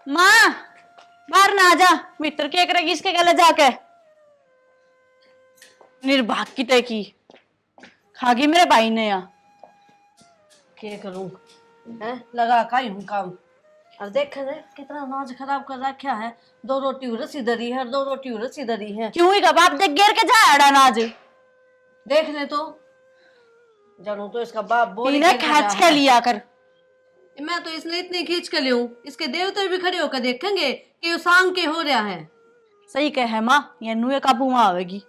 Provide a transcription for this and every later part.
माँ बाहर ना आ जा। मीटर के करेगी इसके गले जाके। निर्भाग की तय की खागी मेरे भाई ने या क्या करूं है लगा का ही हूं काम। और देख ना कितना अनाज खराब कर रखा है। दो रोटी उरस इधर ही है, दो रोटी उरस इधर ही है। क्यों ही कबाब देख गिर के जा अड़ा अनाज देख ले तो जानू तो इसका बाप बोरी इन्हें गिर के जा खींच के है। लिया कर। मैं तो इसने इतनी खींच के लियूं इसके देवते भी खड़े होकर देखेंगे कि वो सांग के हो रहा है। सही कहे माँ ये नुए काबू में आवेगी।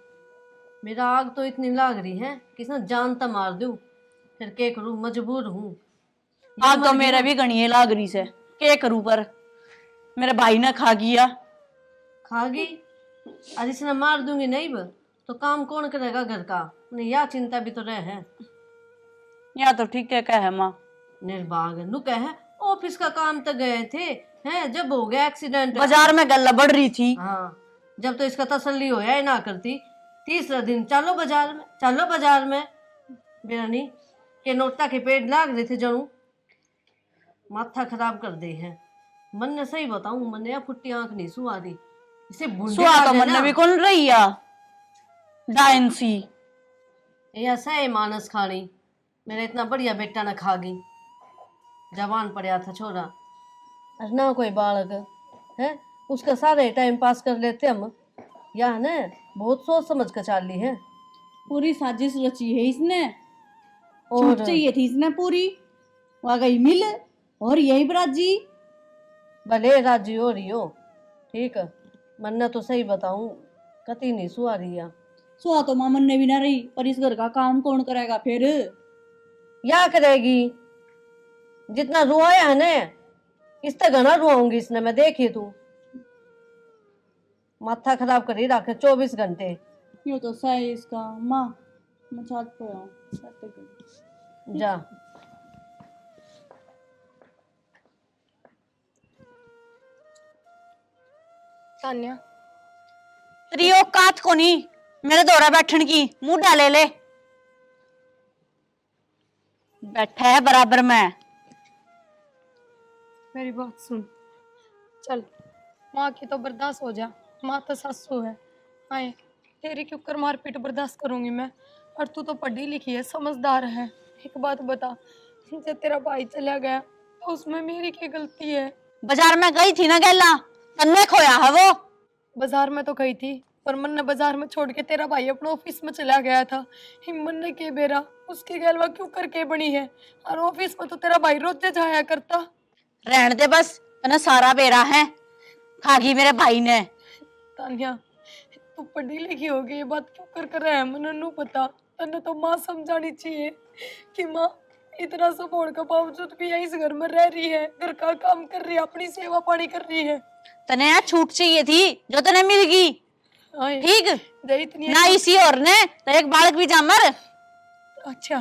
मेरा आग तो इतनी लाग रही है कि इसने जान तो मार दूं फिर क्या करूं, मजबूर हूं। या आग तो मर गई मेरे ना भी गणिये लाग रही से के करूं पर मेरे भाई ने खा गया। खागी आज इसने मार दूंगी नहीं ब तो काम कौन करेगा घर का। नहीं या चिंता भी तो रहे है। या तो ठीक है कहे माँ। निर्भाग नु कहे ऑफिस का काम तो गए थे हैं जब हो गया एक्सीडेंट। बाजार में गल्ला बढ़ रही थी। हाँ जब तो इसका तसल्ली हो या ना करती। तीसरा दिन चलो बाजार में, चलो बाजार में। बेरानी के नोटा के पेड़ लाग रहे थे जनू माथा खराब कर दे है। मन ने सही बताऊं मन ने फुट्टी आंख नहीं सुआ रही इसे सुहा तो मन ने भी कौन रही या डायन सी ये ऐसा है मानस खानी। मेरा इतना बढ़िया बेटा न खा गई। जवान पड़ा था छोरा और ना कोई बालक है उसका सारे टाइम पास कर लेते हम। या न बहुत सोच समझ कर चाल ली है। पूरी साजिश रची है इसने। और छूट चाहिए थी इसने पूरी। वहां गई मिल और यही बराजी भले राजी हो रही हो ठीक है। मन तो सही बताऊं कति नहीं सुहा रही है। सुहा तो मामन ने भी ना रही पर इस घर का काम कौन करेगा फिर। या करेगी जितना रुआया है ना इस तक घना रुआऊंगी इसने मैं देखी तू माथा खराब कर ही रखे 24 घंटे। यूं तो सही इसका माँ मैं छत पे हूँ। जा तान्या तेरी औकात को नहीं मेरे दौरा बैठन की मुंह डाले ले। बैठा है बराबर में। मेरी बात सुन। चल माँ की तो बर्दाश्त हो जा। माँ तो सासू है। आए तेरी क्यों कर मारपीट बर्दाश्त करूंगी मैं। और तू तो पढ़ी लिखी है समझदार है। एक बात बता जब तेरा भाई चला गया तो उसमें मेरी क्या गलती है। बाजार में गई थी ना गैला तन्ने खोया है वो। बाजार में तो गई थी पर मन ने बाजार में छोड़ के तेरा भाई अपने ऑफिस में चला गया था। हिम्मत ने के बेरा उसकी गैलवा क्यों करके बनी है। और ऑफिस में तो तेरा भाई रोज जाया करता। रहने दे बस तने सारा बेरा है खागी मेरे भाई ने। तान्या तू पढ़ी लिखी होगी ये बात क्यों कर रहा है मन नू पता। तन्ने तो माँ समझानी चाहिए कि माँ इतना सब होने के बावजूद भी यही इस घर में रह रही है, घर का काम कर रही है, अपनी सेवा पानी कर रही है। तने यार छूट चाहिए थी जो तने मिल गई ठीक इतनी ना इसी और ने तो एक बालक भी जामर। अच्छा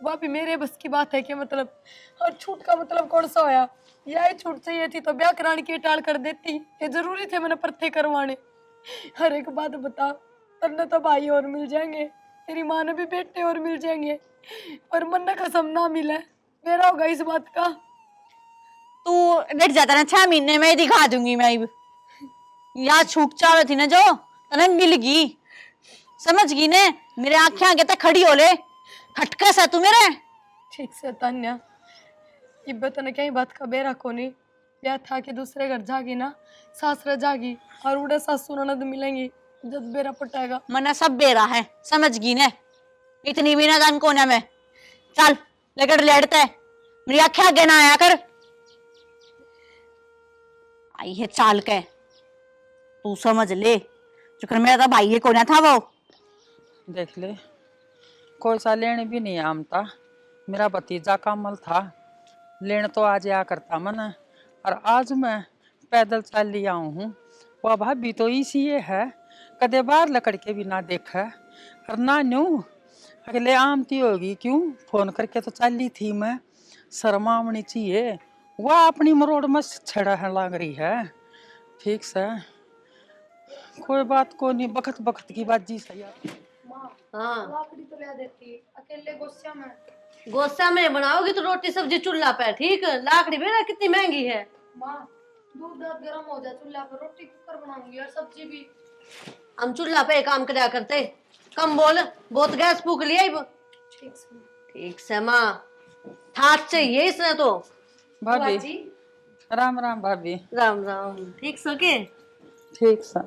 वह भी मेरे बस की बात है कि मतलब और छूट का मतलब कौन सा होया। यह छूट चाहिए थी तो ब्याह कराने की टाल कर देती। ये जरूरी थे मैंने परथे करवाने। हर एक बात बता तन्ने तो भाई और मिल जाएंगे, तेरी माँ ने भी बेटे और मिल जाएंगे पर मन ने कसम ना मिले मेरा होगा इस बात का। तू डट जाता ना 6 महीने में ही दिखा दूंगी मैं यार छूट चावे थी ना जो तने मिल गई समझ गई ने। मेरे आंखें आगे तक खड़ी हो ले खटका सा तू मेरे। ठीक से तान्या इब्बत ने कहीं बात का बेरा को नहीं या था कि दूसरे घर जागी ना सासरा जागी और उड़े सासू ननद मिलेंगी जब बेरा पटाएगा। मना सब बेरा है समझ गई ने। इतनी भी ना जान कोने में चल लेकर लेटते मेरी आंखें आगे ना आया कर। आई है चाल के तू समझ ले चुकर मेरा तो भाई ये कोना था वो। देख ले कोई सा लेने भी नहीं आमता। मेरा भतीजा कामल था लेने तो आज आ करता मन और आज मैं पैदल चल लिया हूँ। वह भाभी तो इसी ये है कदे बाहर लकड़ के भी ना देखा और ना न्यू अगले आमती होगी क्यों फोन करके तो चल ली थी मैं। शर्मावनी चाहिए वह अपनी मरोड़ में छड़ा लग रही है। ठीक से कोई बात को नहीं बखत बखत की बात जी सही। हाँ लाकड़ी तो ले देती अकेले गोस्सा में बनाओगी तो रोटी सब्जी चूल्हा पे ठीक। लाकड़ी बेरा कितनी महंगी है। माँ दूध दाद गर्म हो जाए चूल्हा पर, रोटी कुकर बनाऊंगी और सब्जी भी। हम चूल्हा पे काम कराया करते। कम बोल, बहुत गैस फूक लिया अब। ठीक से। ठीक से माँ, ठाट चाहिए इसने तो। बुआ भाभी जी राम राम भाभी। राम राम। ठीक सके? ठीक सा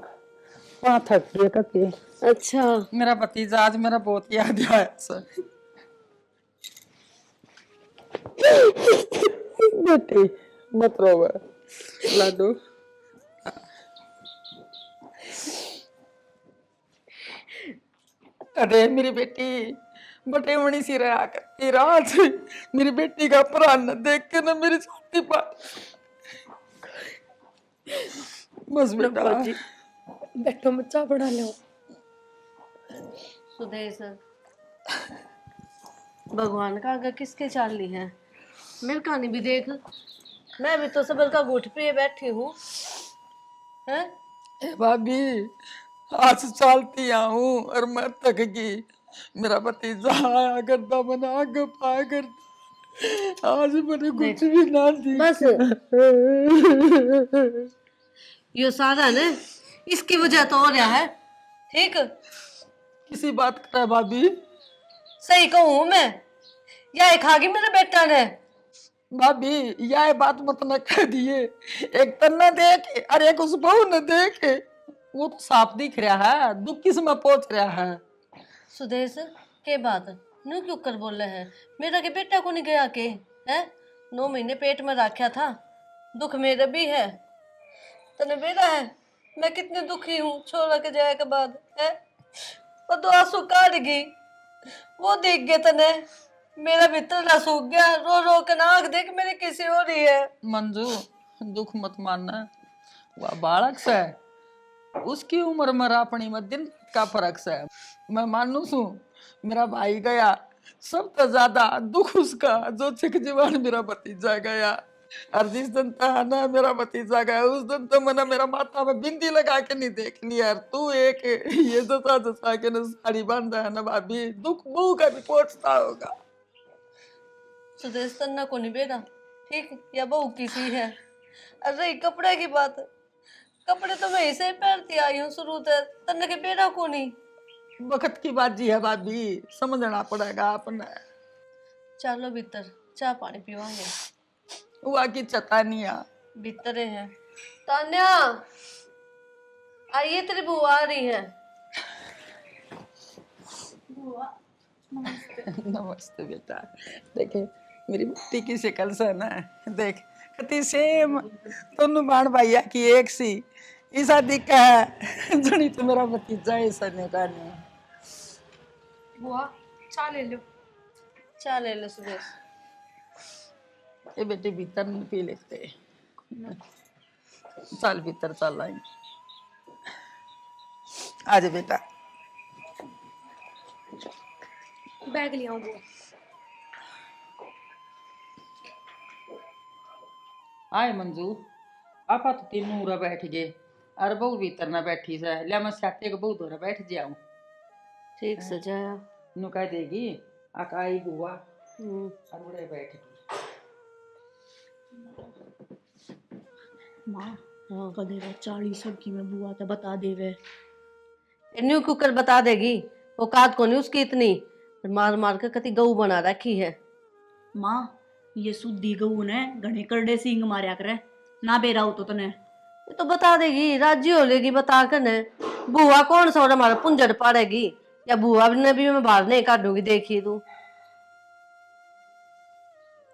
वहाँ थक गए कति। अच्छा। मेरा भतीजा आज मेरा बहुत याद आया सर। बेटी मत रो लाडू। अरे मेरी बेटी बटे मणि सी रहा करती रात। मेरी बेटी का प्राण न देख के ना मेरी छाती पर। बस बेटा। बुआ जी, बैठो मैं चाय बना लो। सुदेश, भगवान का आगे किसके चाल ली है? मेरी कहानी भी देख, मैं भी तो सबर का घुट पे बैठी हूँ। हैं? ए भाभी आज चलती आऊं और मैं थक गई। मेरा भतीजा आया करता मना आगे पा करता। आज मैंने कुछ भी ना बस दिया। यो सारा ना इसकी वजह तो हो रहा है। ठीक, किसी बात कर भाभी। सही कहूँ मैं, या खागी मेरे बेटा ने। भाभी यह बात मत न कह दिए। एक तन न देख और एक उस बहू न देख। वो तो साफ दिख रहा है, दुख किस में पहुंच रहा है। सुदेश, के बात न्यू क्यों कर बोल रहे हैं? मेरा के बेटा को नहीं गया के है? 9 महीने पेट में रखा था। दुख मेरा भी है, तने बेटा है। मैं कितनी दुखी हूँ छोरा के जाए के बाद है। वो तो आंसू काट गई, वो देख गए तने। मेरा भीतर ना सूख गया, रो रो के नाक देख मेरी किसी हो रही है। मंजू दुख मत मानना, वह बालक से उसकी उम्र में अपनी में दिन का फर्क से। मैं मानू सू मेरा भाई गया, सब तो ज्यादा दुख उसका जो छिक जीवन मेरा भतीजा गया। और जिस दिन था ना मेरा भतीजा गया उस दिन तो मैंने मेरा माथा में बिंदी लगा के नहीं देख लिया। तू एक ये जसा जसा के ना साड़ी बांधा है ना भाभी, दुख बहू का भी पहुंचता होगा। सुदेश तन्ना को नहीं बेटा, ठीक या बहू किसी है। अरे कपड़े की बात, कपड़े तो मैं ऐसे ही पहनती आई हूँ शुरू से, तन्ने के बेटा को नहीं। वक्त की बात जी है भाभी, समझना पड़ेगा अपने। चलो भीतर चाय पानी पीवांगे। हुआ की चतानिया भीतरे हैं। तान्या, आइए तेरी बुआ आ रही है। नमस्ते बेटा। देखे मेरी बेटी की शिकल से ना, देख कति सेम दोनों बाण भैया की एक सी ऐसा दिखा है। जनी तो मेरा भतीजा ऐसा नहीं जाने। बुआ चाय ले लो। चाय ले ले सुदेश। ये बेटे भीतर नहीं पी लेते, चल भीतर चल आई। आज बेटा बैग ले आओ बुआ। आए मंजू आपा तो तीनों उरा बैठ गए और बहू भीतर ना बैठी से लिया मैं साथे को बहू धोरा बैठ जाऊं। ठीक से जाया। नु कह देगी अकाई बुआ और उड़े बैठ गई। माँ कदे वो 40 सबकी में बुआ तो बता देवे। न्यू कुकर बता देगी, औकात को नहीं उसकी इतनी। मार मार कर कति गऊ बना रखी है। माँ ये सुद्धी गऊ ने घने करडे सींग मारया करे ना बेरा हो तो तने। ये तो बता देगी, राजी हो लेगी बता कर ने। बुआ कौन सा और हमारा पुंजड़ पाड़ेगी, या बुआ ने भी मैं बाहर नहीं काटूंगी। देखी तू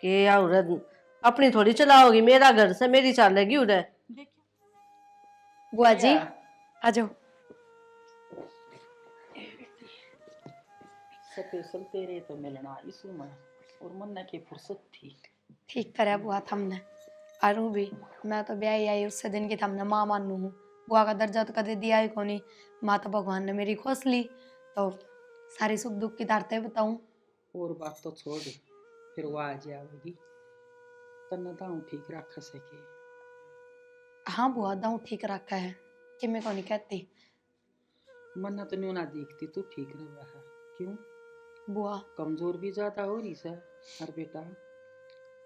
के औरत अपनी थोड़ी चलाओगी, मेरा घर से मेरी चलेगी उधर। बुआ जी आ जाओ। स्पेशल तेरे तो मिलना इस में और मन की फुर्सत थी। ठीक करे बुआ थमने आरू भी। मैं तो ब्याह आई उससे दिन की थमने माँ मानू हूँ। बुआ का दर्जा तो कदे दिया ही कोनी। माँ तो भगवान ने मेरी खोस ली, तो सारी सुख दुख की तारते बताऊं। और बात तो छोड़, फिर वो आज आवेगी तन्ना दाऊ ठीक रख सके। हाँ बुआ दाऊं ठीक रखा है कि मैं को नहीं कहती। मन्ना तो न्यू ना दिखती तू ठीक रहा है। क्यों बुआ कमजोर भी ज्यादा हो रही से और बेटा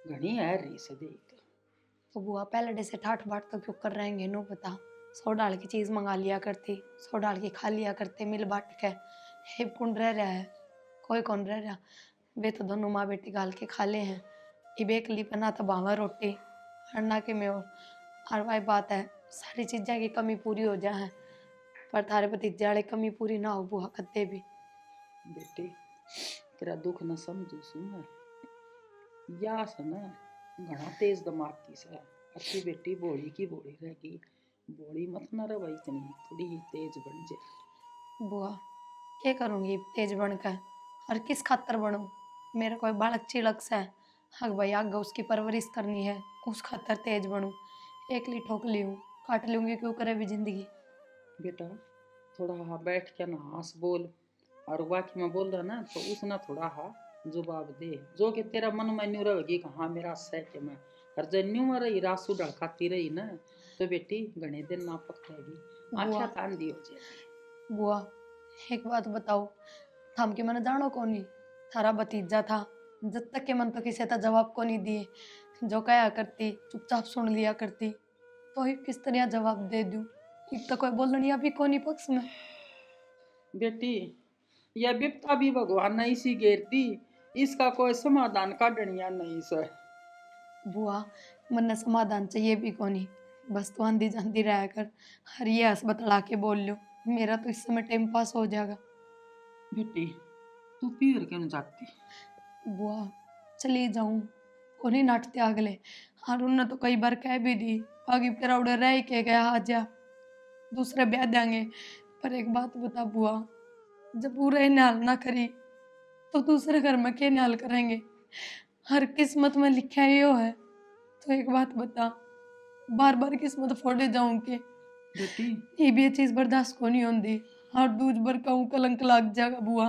घनी है रही से देख। तो बुआ पहले से ठाठ बाट तो क्यों कर रहेंगे नो पता। 100 डाल की चीज मंगा लिया करती, 100 डाल की खा लिया करते मिल बांट के। हे कौन रह रहा है, कोई कौन रह रहा। वे तो दोनों माँ बेटी गाल के खा ले हैं। इब एक ली बना तो बावा रोटी अन्ना के में और भाई बात है सारी चीज़ें की कमी पूरी हो जाए पर थारे भतीजे वाले कमी पूरी ना हो बुआ कदे भी। बेटी तेरा दुख न समझू सू मैं, या से ना घना तेज दिमाग की से अच्छी बेटी बोली की बोली रहेगी, बोली मत न रहा इतनी, थोड़ी तेज बन जाए। बुआ क्या करूँगी तेज बनकर और किस खातर बनूँ। मेरा कोई बालक चिलक सा है, हक भाई आगे उसकी परवरिश करनी है उस खातर तेज बनूँ। एक ली ठोक ली हूँ काट लूँगी क्यों करे भी जिंदगी। बेटा थोड़ा हा बैठ के ना हंस बोल, और वाकई में बोल रहा ना तो उसना थोड़ा हा जवाब दे जो कि तेरा मन में न्यू रहेगी कि हाँ मेरा सह के मैं हर जन्यू में रही रासू ढड़काती रही ना तो बेटी घने दिन ना पकड़ेगी, आख्या तान दी हो जाएगी। बुआ एक बात बताओ, थम के मैंने जानो को नहीं थारा भतीजा था, जब तक के मन तो किसी का जवाब को नहीं दिए, जो कहा करती चुपचाप सुन लिया करती, तो ही किस तरह जवाब दे दूं। एक तो कोई बोलनी अभी को नहीं पक्ष में। बेटी यह विपता भी भगवान नहीं सी घेरती, इसका कोई समाधान काढ़निया नहीं सर। बुआ मन समाधान चाहिए भी को नहीं, बस तो आंधी जाती रह कर हर ये हंस बतला के बोल लो, मेरा तो इस समय टाइम पास हो जाएगा। बेटी तू पीर क्यों जाती। बुआ चली जाऊं को नहीं नाटते अगले, और उन्होंने तो कई बार कह भी दी बाकी तेरा उड़े रह के गया आ जा दूसरे ब्याह देंगे। पर एक बात बता बुआ, जब पूरे निहाल ना करी तो दूसरे घर में क्या निहाल करेंगे। हर किस्मत में लिखा ही हो है, तो एक बात बता बार बार किस्मत फोड़े जाऊं के बेटी ये भी ये चीज बर्दाश्त को नहीं होती। और दूज भर कहूँ कलंक लग जाएगा बुआ,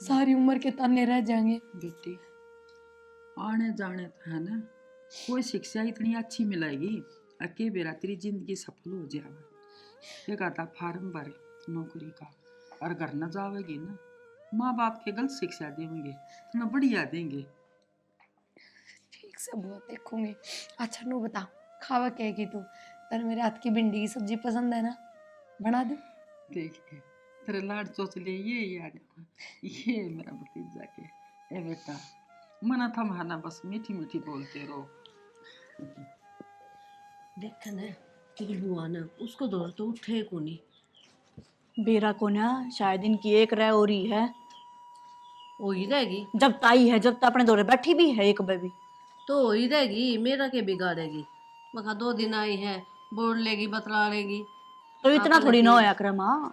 सारी उम्र के ताने रह जाएंगे। बेटी आने जाने तो है ना कोई शिक्षा इतनी अच्छी मिलेगी अके बेरा तेरी जिंदगी सफल हो जाएगा। एक आता फार्म भरे नौकरी का और घर न जावेगी ना माँ बाप के गलत शिक्षा देंगे ना बढ़िया देंगे। ठीक से बुआ देखूंगी। अच्छा नू बता खावा क्या की तू, तेरे मेरे हाथ की भिंडी की सब्जी पसंद है ना, बना दे। देख के तेरे लाड चोचले ये याद ये मेरा भतीजा के ए बेटा मना था महाना बस मीठी मीठी बोलते रहो। देख न तेरी बुआ ने उसको दौड़ तो उठे को नहीं। बेरा को ना शायद इनकी एक रह हो रही है, हो ही रहेगी जब ताई है जब तक अपने दौरे बैठी भी है एक बेबी। तो हो ही रहेगी, मेरा के बिगाड़ेगी। मगर 2 दिन आई है बोल लेगी बतला लेगी। तो इतना थोड़ी ना होया करे माँ,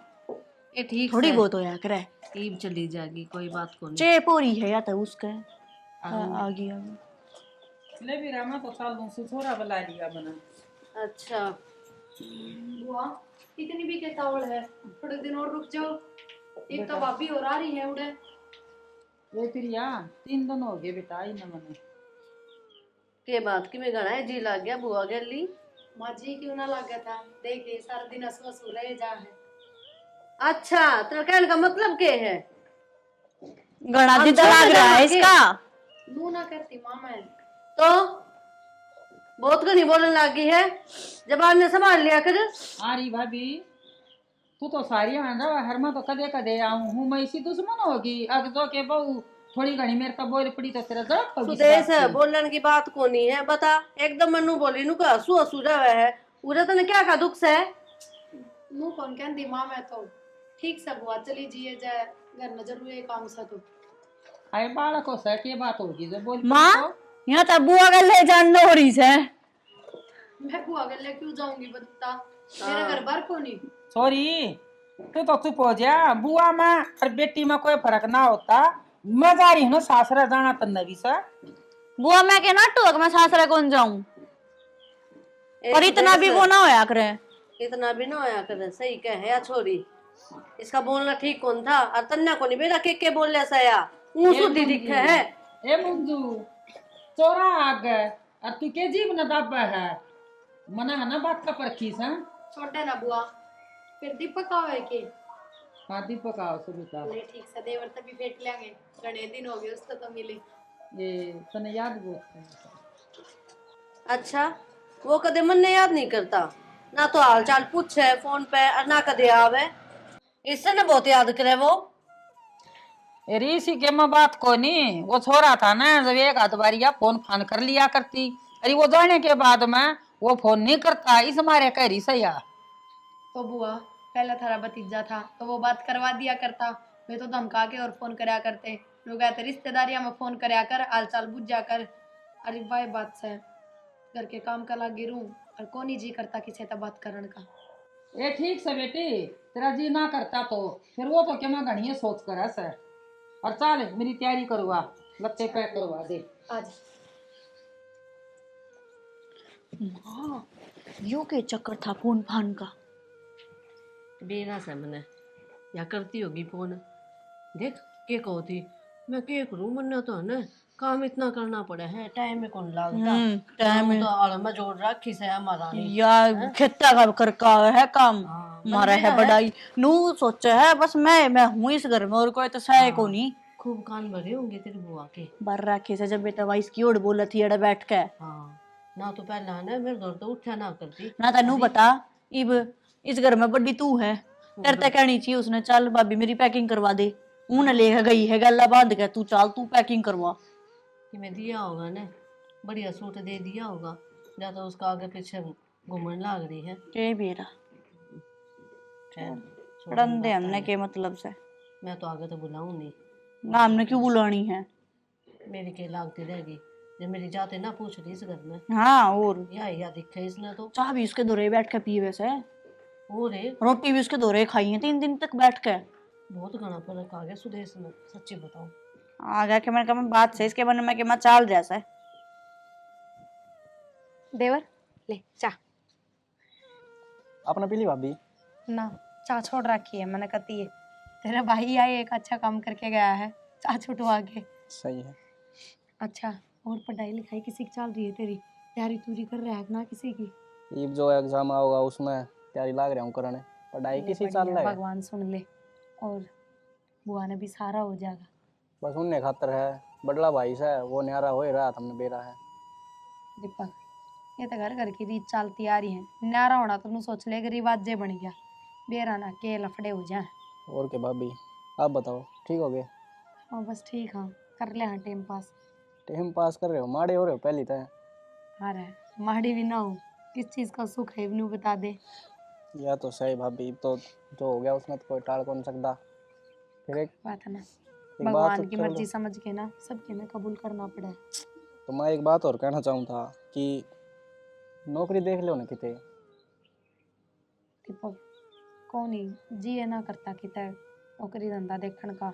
ये ठीक थोड़ी से बहुत होया करे। ईब चली जाएगी कोई बात को नहीं। चेप हो रही है या तो उसके आ गया। ले भी रामा तो साल दूं सुथोरा बला लिया बना। अच्छा बुआ इतनी भी क्या तावड़ है, थोड़े दिन और रुक जाओ, एक तो भाभी और आ रही है उड़े। ये प्रिया 3 दिन हो गए बेटा आई न मने के बात की में गाना है जी लग गया बुआ गली। माँ जी क्यों ना लगा था, देखे सारा दिन हंस रहे जा है। अच्छा तेरा कहने का मतलब क्या है। गणा दिदा लग रहा है इसका। नू ना करती माँ मैं तो बहुत घनी बोलने लगी है, जबान ने संभाल लिया कर। आरी भाभी तू तो सारी हांडा हर में तो कदे कदे आऊं हूं मैं इसी दुश्मन होगी अग जो के बहु थोड़ी घनी मेरे का बोल पड़ी तो तेरा जड़प होगी। सुदेश बोलने की बात को नहीं है, बता एकदम मनु बोली नु का हसू हसू जावे है उरे तने क्या का दुख से। नू कौन कहती माँ मैं तो ठीक से बुआ चली जिए जाए घर में जरूर काम सा तो आए बालको से के बात होगी जो बोल माँ यहाँ तब बुआ का ले जान हो रही है। मैं बुआ गले क्यों जाऊंगी बता, मेरा घर बार को नहीं। सॉरी तू तो चुप हो जा, बुआ में और बेटी में कोई फर्क ना होता। मैं जा रही हूँ ना सासरा जाना तो नवी सा बुआ मैं के ना टोक मैं सासरे कौन जाऊं, पर इतना भी वो ना होया करे। इतना भी ना होया करे, सही कहे या छोरी, इसका बोलना ठीक कौन था। और तन्ना को नहीं बेटा के बोल सया ऊसु दी दिखे है। ए मुंजू चोरा आ गए और तू के जीव न दाबा है मना है ना बात का परखी सा। छोटे ना बुआ फिर दीपक आवे के हाँ दीपक आओ से बेटा ले ठीक से देवर तभी फेंट लेंगे, घने दिन हो गए उसको तो मिले। ये तने याद बहुत है। अच्छा वो कदे मन ने याद नहीं करता, ना तो हाल चाल पूछे फोन पे और ना कदे आवे। इससे ना बहुत याद करे वो। अरे इसी के मैं बात को नहीं, वो छोरा था ना जब एक आध बार या फोन फान कर लिया करती। अरे वो जाने के बाद में वो फोन नहीं करता, इस मारे कह रही सही। तो बुआ पहला थारा भतीजा था तो वो बात करवा दिया करता, वे तो धमका के और फोन करया करते। लोग कहते रिश्तेदारियां में फोन करया कर, हाल चाल बुझ जा कर। अरे भाई बात से घर के काम का लागी रू और कौन ही जी करता किसी से बात करने का। ये ठीक से बेटी, तेरा जी ना करता तो फिर वो तो क्या मैं घनी सोच कर है। और चल मेरी तैयारी करवा, लत्ते पैक करवा दे। आज हाँ, यो के चक्कर था फोन फान का। बेना से मने या करती होगी फोन। देख के कहो थी मैं के करूं, मन तो है ना काम इतना करना पड़ा है, टाइम में कौन लागता। टाइम तो आल में जोड़ रखी से हमारा नहीं। या खेता का कर का है काम। हाँ, मारा है बड़ाई नू सोचे है बस मैं हूँ इस घर में और कोई तो सह को नहीं। खूब कान भरे होंगे तेरी बुआ के। बर रखे से जब बेटा वाइस की ओर बोला थी अड़े बैठ के। हाँ ना तो पहला है ना मेरे दौर तो उठा ना करती ना तेनू बता इब इस घर में बड़ी तू है, तेरे तक कहनी चाहिए उसने चल भाभी मेरी पैकिंग करवा दे। ऊन ले गई है गला बांध के, तू चल तू पैकिंग करवा। कि मैं दिया होगा ना, बढ़िया सूट दे दिया होगा, या तो उसका आगे पीछे घूमने लाग रही है। के बेरा खैर, छोड़ रन दे बात हमने है। के मतलब से मैं तो आगे तो बुलाऊं नहीं, ना हमने क्यों बुलानी है। मेरी के लागती रहेगी जब मेरी जाते ना पूछ रही इस घर में। हाँ और या दिखे इसने तो। चाह भी उसके दोरे बैठ के पी वैसे, और रे रोटी भी उसके दोरे खाई है 3 दिन तक बैठ के। बहुत घना फर्क आ गया सुदेश में, सच्ची बताऊं। आ गया कि मैंने कहा मैं बात से इसके मन में कि मैं चाल जैसा है। देवर ले चा अपना पीली भाभी। ना चा छोड़ रखी है, मैंने कहती है तेरा भाई आए एक अच्छा काम करके गया है, चा छुटवा के। सही है। अच्छा और पढ़ाई लिखाई किसी की चल रही है तेरी, तैयारी तूरी कर रहा है ना किसी की? ये जो एग्जाम आओगा उसमें तैयारी लाग रहा हूँ करने, पढ़ाई ले किसी चल बढ़िया, रहा है। भगवान सुन ले और बुआ ने भी सारा हो जाएगा। बस उनने खातर है, बड़ला भाई से वो न्यारा हो ही रहा था, हमने बेरा है। दीपक ये तो घर घर की रीत चलती आ रही है, न्यारा होना तो सोच ले रिवाजे बन गया, बेरा ना के लफड़े हो जाए। और के भाभी आप बताओ ठीक हो गए? हाँ बस ठीक, हाँ कर ले हाँ टाइम पास। टाइम पास कर रहे हो, माड़े हो रहे हो पहली तो। हाँ रहा माड़ी भी ना हो, किस चीज़ का सुख है इवनू बता दे। या तो सही भाभी, तो जो हो गया उसमें तो कोई टाल कौन सकता। फिर एक बात है ना, बात भगवान की कर लो। मर्जी समझ के ना सबके में कबूल करना पड़े। तो मैं एक बात और कहना चाहूँ था कि नौकरी देख लो ना किते। दीपक कौन ही जी है ना करता कि तय नौकरी धंधा देखने का।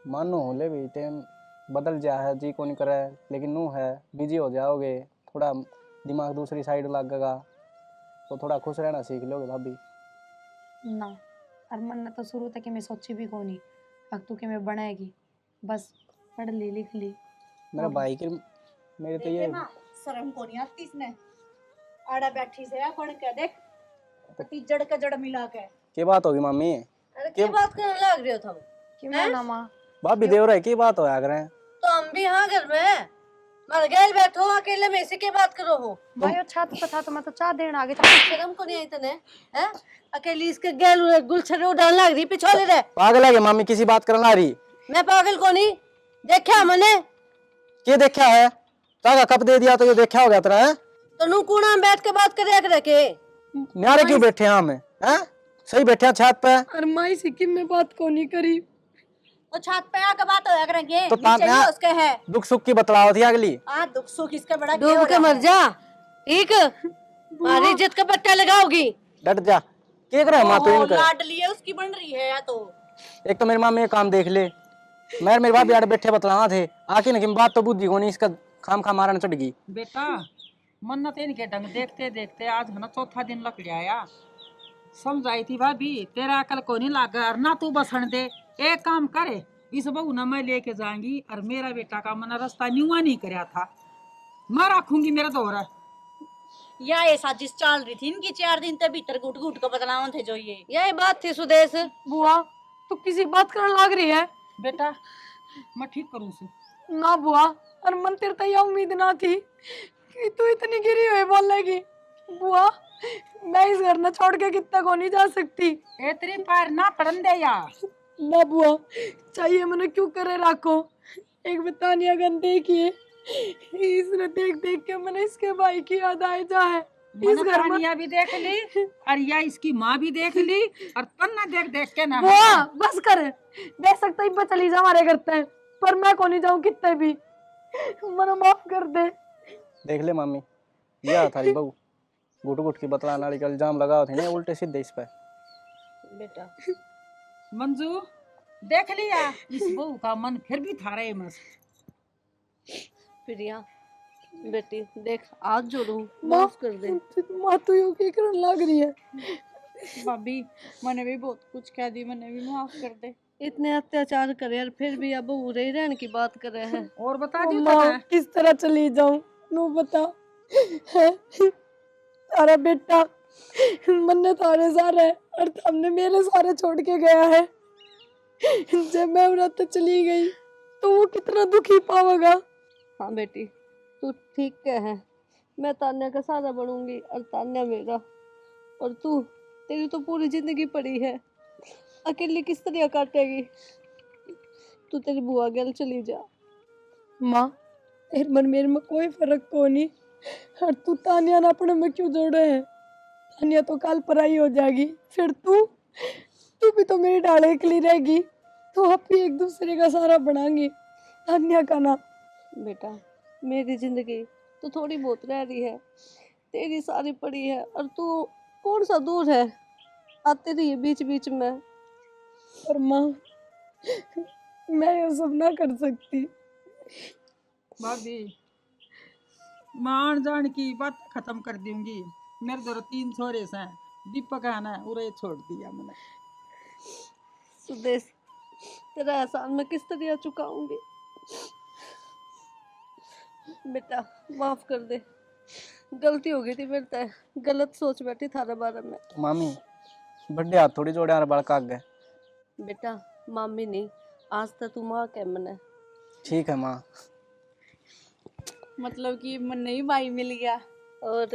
मानो होले भी टाइम बदल जा है, जी को नहीं करे, लेकिन नू है बिजी हो जाओगे, थोड़ा दिमाग दूसरी साइड लगेगा तो थोड़ा खुश रहना सीख लोगे भाभी। ना और मन ने तो शुरू तक मैं सोची भी कौन ही अब तू के मैं बनाएगी, बस पढ़ ली लिख ली। मेरा भाई के मेरे तो ये शर्म को नहीं आती इसने, आड़ा बैठी से पढ़ के देख पति जड़ का जड़ मिला के। बात होगी मम्मी? अरे क्या बात करने लग रहे हो तुम? क्यों ना माँ? भाभी देव रहा है, बात हो रहे हैं। तो हम भी हाँ घर में मर गए बैठो अकेले में इसी के बात करो हो। भाई वो छत पे था तो मैं तो चाह देना आगे। शर्म को नहीं आई तने हैं? अकेली इसके गैल गुलछरे उड़ान लग रही पिछोले रे। पागल है क्या मम्मी, किसी बात करना आ रही? मैं पागल को नहीं देखा मैंने। क्या देखा है? चागा कप दे दिया तो ये देखा हो गया तेरा है? तो नू कूड़ा में बैठ के बात करे रखे न्यारे क्यों बैठे हैं हम हैं? सही बैठे हैं छत पे। और माई सिक्किम में बात को नहीं करी, वो छत पे आके बात होया करेंगे, तो नीचे ही उसके है दुख सुख की बतलाओ थी अगली। दुख सुख इसका बड़ा डूब के मर जा ठीक, हमारी इज्जत का पट्टा लगाओगी। डट जा, क्या कर रहा है माँ तू इनका? लाडली है उसकी बन रही है या तो। एक तो मेरी माँ में काम देख ले, मैं मेरे बाप यार बैठे बतलावा थे आके ना कि बात तो बुद्धि को नहीं, इसका खाम खा मारने चढ़ गई। बेटा मन्नत इनके ढंग देखते देखते आज है ना चौथा दिन लग आया। समझाई थी भाभी तेरा अकल को नहीं लागा और ना तू बसन दे। एक काम करे, इस बहू ना मैं लेके जाऊंगी और मेरा बेटा का मना रास्ता न्यूआ नहीं कराया था, मैं रखूंगी मेरा दोहरा। या ये साजिश चल रही थी इनकी 4 दिन तक भीतर घुट घुट को बदलाव थे जो ये। यही बात थी सुदेश। बुआ तू किसी बात करने लग रही है? बेटा मैं ठीक करूँ से। ना बुआ, और मन तेरे तो ये उम्मीद ना थी कि तू इतनी गिरी हुई बोलेगी। बुआ मैं इस घर न छोड़ के कितना को नहीं जा सकती। इतनी पार ना पड़न दे या। ना बुआ चाहिए मैंने क्यों करे राखो। एक बतानिया गन देखिए इसने देख देख के मैंने इसके भाई की याद आए जा है। इस घर में तानिया भी देख ली और या इसकी माँ भी देख ली और तन्ना देख देख के ना। बुआ बस कर देख सकता ही चली जा हमारे करते हैं पर मैं को नहीं जाऊं कितने भी। मनो माफ कर दे। देख ले मामी, यह थारी बहू घुट घुट की बतलाने वाली का इल्जाम लगाओ थे ना उल्टे सीधे इस पे। बेटा मंजू देख लिया इस बहू का मन फिर भी था रहे मस्त। प्रिया बेटी देख हाथ जोड़ू माफ माफ कर दे। माँ तू यूं की करने लग रही है। भाभी मैंने भी बहुत कुछ कह दी, मैंने भी माफ कर दे। इतने अत्याचार करे और फिर भी अब वो रही रहने की बात कर रहे हैं। और बता दी माँ किस तरह चली जाऊं नो बता। अरे बेटा मन्ने थारे सारे और हमने मेरे सारे छोड़ के गया है। जब मैं उड़ाते चली गई तो वो कितना दुखी पावेगा। हाँ बेटी तू ठीक कह है। मैं तान्या का सहारा बनूंगी और तान्या मेरा। और तू तेरी तो पूरी जिंदगी पड़ी है, अकेली किस तरह काटेगी। तू तेरी बुआ गल चली जा। माँ तेरे मन मेरे में कोई फर्क को नहीं और तू तानिया ना अपने में क्यों जोड़े है। तानिया तो काल पराई हो जाएगी फिर तू भी तो मेरी डाले निकली रहेगी। तो आप भी एक दूसरे का सहारा बनाएंगे। तानिया का ना बेटा मेरी जिंदगी तो थोड़ी बहुत रह रही है, तेरी सारी पड़ी है और तू कौन सा दूर है, आते रही है बीच बीच में। पर माँ मैं ये सब ना कर सकती। भाभी मान जान की बात खत्म कर दूंगी। मेरे दो 3 छोरे हैं, दीपक है ना उरे छोड़ दिया मैंने। सुदेश तेरा एहसान मैं किस तरह चुकाऊंगी। बेटा माफ कर दे, गलती हो गई थी मेरे से, गलत सोच बैठी थारे बारे में। मामी बड्डे हाथ थोड़ी जोड़े यार बड़का आगे। बेटा मामी नहीं आज तक तू माँ कह मने। ठीक है माँ। मतलब कि मन नहीं भाई मिल गया। और